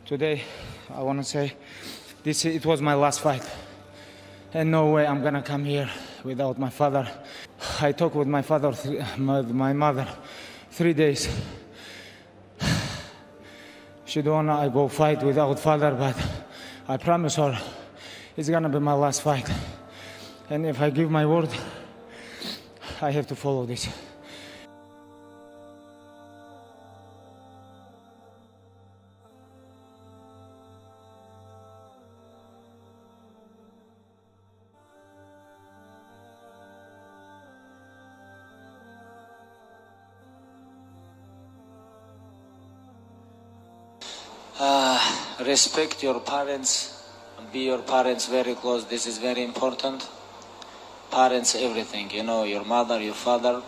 Today, I want to say it was my last fight. And no way I'm gonna come here without my father. I talked with my father, my mother, 3 days. She don't wanna I go fight without father, but I promise her it's gonna be my last fight. And if I give my word, I have to follow this. Respect your parents, be your parents very close. This is very important. Parents, everything, you know, your mother, your father.